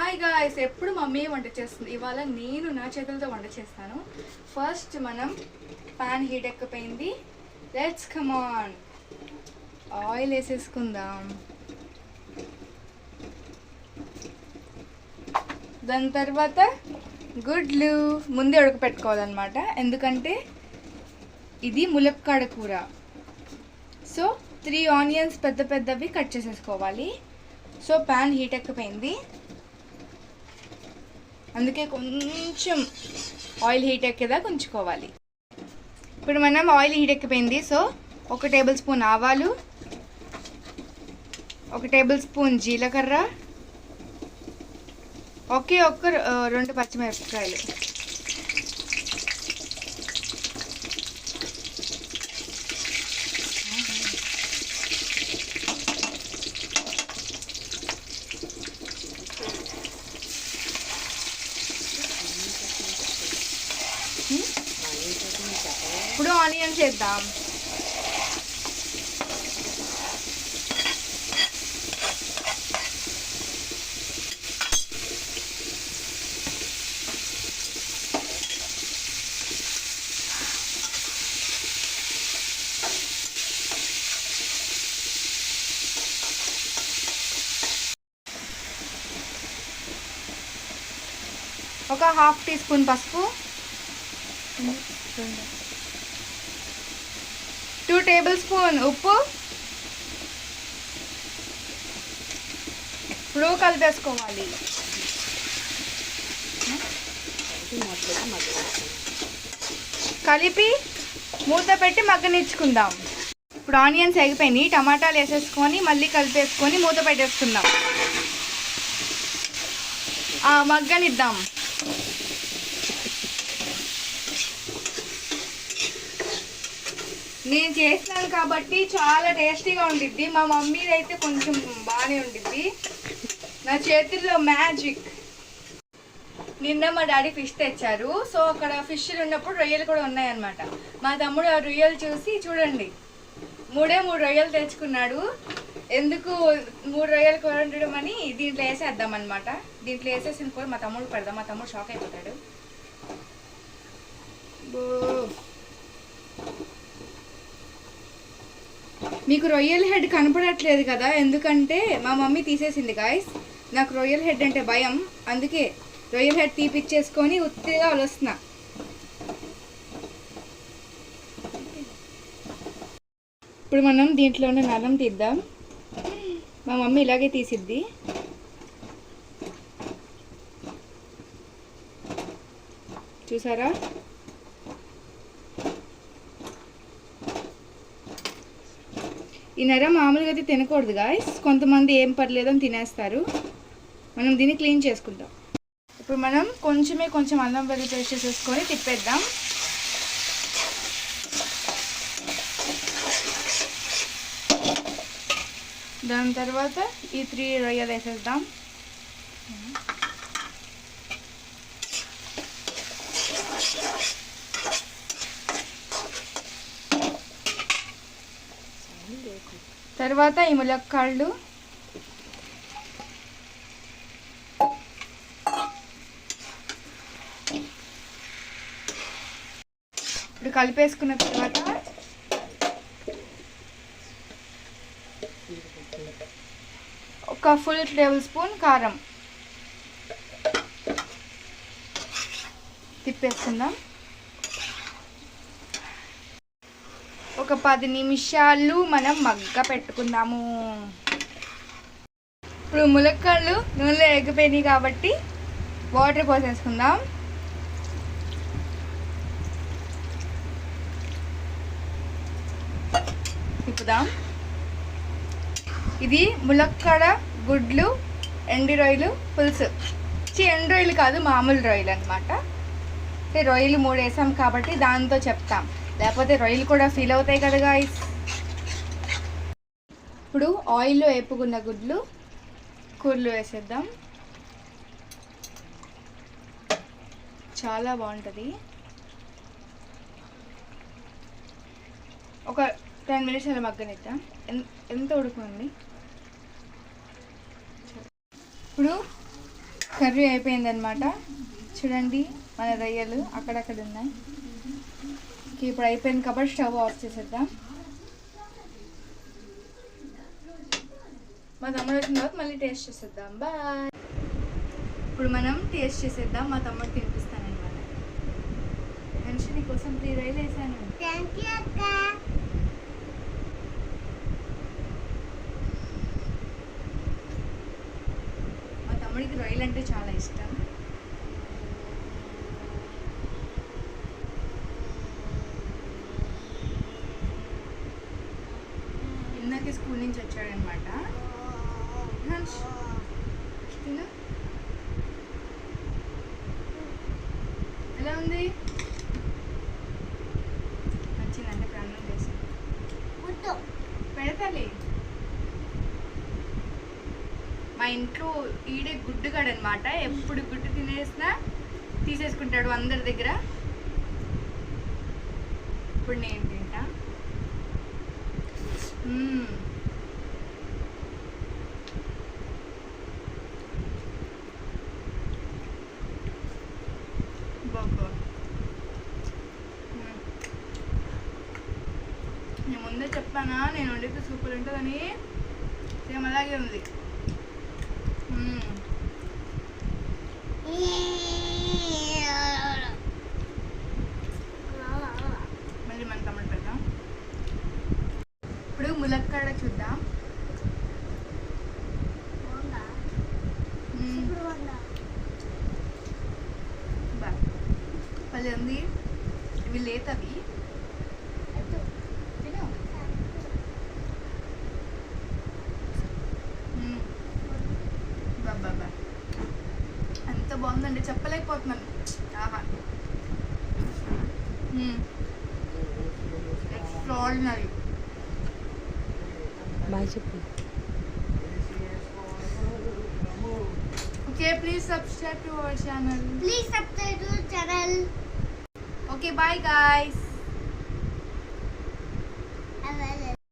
Hi guys, ఎప్పుడు mummy వంట చేస్తుంది. ఇవాళ నేను నా చేతులతో వంట చేస్తాను. ఫస్ట్ మనం పాన్ హీట్ ఎక్కిపోయింది. లెట్స్ కమ్ ఆన్, ఆయిల్ వేసేసుకుందాం. దాని తర్వాత గుడ్లు ముందే ఉడకపెట్టుకోవాలన్నమాట, ఎందుకంటే ఇది ములక్కాడ కూర. సో 3 ఆనియన్స్ పెద్ద పెద్దవి కట్ చేసేసుకోవాలి. సో పాన్ హీట్ ఎక్కిపోయింది, అందుకే కొంచెం ఆయిల్ హీట్ ఎక్కేదాకా ఉంచుకోవాలి. ఇప్పుడు మనం ఆయిల్ హీట్ ఎక్కిపోయింది. సో 1 టేబుల్ స్పూన్ ఆవాలు, 1 టేబుల్ స్పూన్ జీలకర్ర, ఒకే 2 పచ్చిమిరపకాయలు, ఇప్పుడు ఆనియన్స్ వేద్దాం. ఒక 1/2 టీ స్పూన్ పసుపు, 2 టేబుల్ స్పూన్ ఉప్పు. ఇప్పుడు కలిపేసుకోవాలి. కలిపి మూత పెట్టి మగ్గనిచ్చుకుందాం. ఇప్పుడు ఆనియన్స్ ఎగిపోయినాయి, టమాటాలు వేసేసుకొని మళ్ళీ కలిపేసుకొని మూత పెట్టేసుకుందాం. మగ్గనిద్దాం. నేను చేసినాను కాబట్టి చాలా టేస్టీగా ఉండిద్ది. మా మమ్మీది అయితే కొంచెం బాగానే ఉండిద్ది. నా చేతుల్లో మ్యాజిక్. నిన్న మా డాడీ ఫిష్ తెచ్చారు. సో అక్కడ ఫిష్లు ఉన్నప్పుడు రొయ్యలు కూడా ఉన్నాయన్నమాట. మా తమ్ముడు ఆ రొయ్యలు చూసి చూడండి 3 రొయ్యలు తెచ్చుకున్నాడు. ఎందుకు 3 రొయ్యలు కూర ఉండడం అని దీంట్లో వేసేద్దాం అనమాట. దీంట్లో వేసేసిన కూర మా తమ్ముడు పెడదాం. మా తమ్ముడు షాక్ అయిపోతాడు. మీకు రొయ్యల హెడ్ కనపడట్లేదు కదా, ఎందుకంటే మా మమ్మీ తీసేసింది గాయస్. నాకు రొయ్యల హెడ్ అంటే భయం, అందుకే రొయ్యల హెడ్ తీపిచ్చేసుకొని ఉత్తిగా వస్తున్నా. ఇప్పుడు మనం దీంట్లోనే నరం తీద్దాం. మా మమ్మీ ఇలాగే తీసిద్ది. చూసారా? ఈ నరం మామూలుగా అయితే తినకూడదు గాయస్. కొంతమంది ఏం పర్లేదని తినేస్తారు. మనం దీన్ని క్లీన్ చేసుకుందాం. ఇప్పుడు మనం కొంచెం అల్లం వెల్లుల్లి పేస్ట్ చేసుకొని తిప్పేద్దాం. దాని తర్వాత ఈ 3 రొయ్యలు వేసేద్దాం. తర్వాత ఈ ములక్కాళ్ళు, ఇప్పుడు కలిపేసుకున్న తర్వాత ఒక ఫుల్ టేబుల్ స్పూన్ కారం తిప్పేసుకుందాం. ఒక 10 నిమిషాలు మనం మగ్గ పెట్టుకుందాము. ఇప్పుడు ములక్కాళ్ళు నూనెలో ఎగిపోయినాయి కాబట్టి వాటర్ పోసేసుకుందాం. తిప్పుదాం. ఇది ములక్కాడ గుడ్లు ఎండు రొయ్యలు పులుసు. ఎండు రొయ్యలు కాదు, మామూలు రొయ్యలు అనమాట. అంటే రొయ్యలు 3 వేసాం కాబట్టి దాంతో చెప్తాం, లేకపోతే రొయ్యలు కూడా ఫీల్ అవుతాయి కదా గాయ్స్. ఇప్పుడు ఆయిల్లో వేపుకున్న గుడ్లు కూరలు వేసేద్దాం. చాలా బాగుంటుంది. ఒక 10 మినిట్స్ అలా మగ్గనిద్దాం. ఎంత ఉడుకుంది. ఇప్పుడు కర్రీ అయిపోయింది అనమాట. చూడండి మన రొయ్యలు అక్కడక్కడ ఉన్నాయి. ఓకే, ఇప్పుడు అయిపోయింది కాబట్టి స్టవ్ ఆఫ్ చేసేద్దాం. మా తమ్ముడు వచ్చిన తర్వాత మళ్ళీ టేస్ట్ చేసేద్దాం. బాయ్. ఇప్పుడు మనం టేస్ట్ చేసేద్దాం. మా తమ్ముడు తినిపిస్తాను అనమాట. మనిషి నీకోసం 3 రొయ్యలు వేసాను. మా తమ్ముడికి రొయ్యలు అంటే చాలా ఇష్టం. ఇందాకే స్కూల్ నుంచి వచ్చాడనమాట. ఎలా ఉంది? నచ్చిందంటే ప్రాణం చేసి పెడతాలి. మా ఇంట్లో ఈడే గుడ్డుగాడనమాట. ఎప్పుడు గుడ్డు తినేసినా తీసేసుకుంటాడు అందరి దగ్గర. ఇప్పుడు నేను తింటా. నేను ముందే చెప్పానా నేను వండితే సూపర్ ఉంటుందని. సేమ్ అలాగే ఉంది. మళ్ళీ మన తమ్ముడు పెడదాం. ఇప్పుడు ములక్కాడ చూద్దాం. భలే ఉంది. ఇవి లేతవి. బాబా ఎంత బాగుందండి, చెప్పలేకపోతున్నాను. ఆహా, ఎక్స్ట్రాడినరీ. బాయ్ చెప్పు. Okay, please subscribe to our channel. Please subscribe to the channel. Okay, bye guys.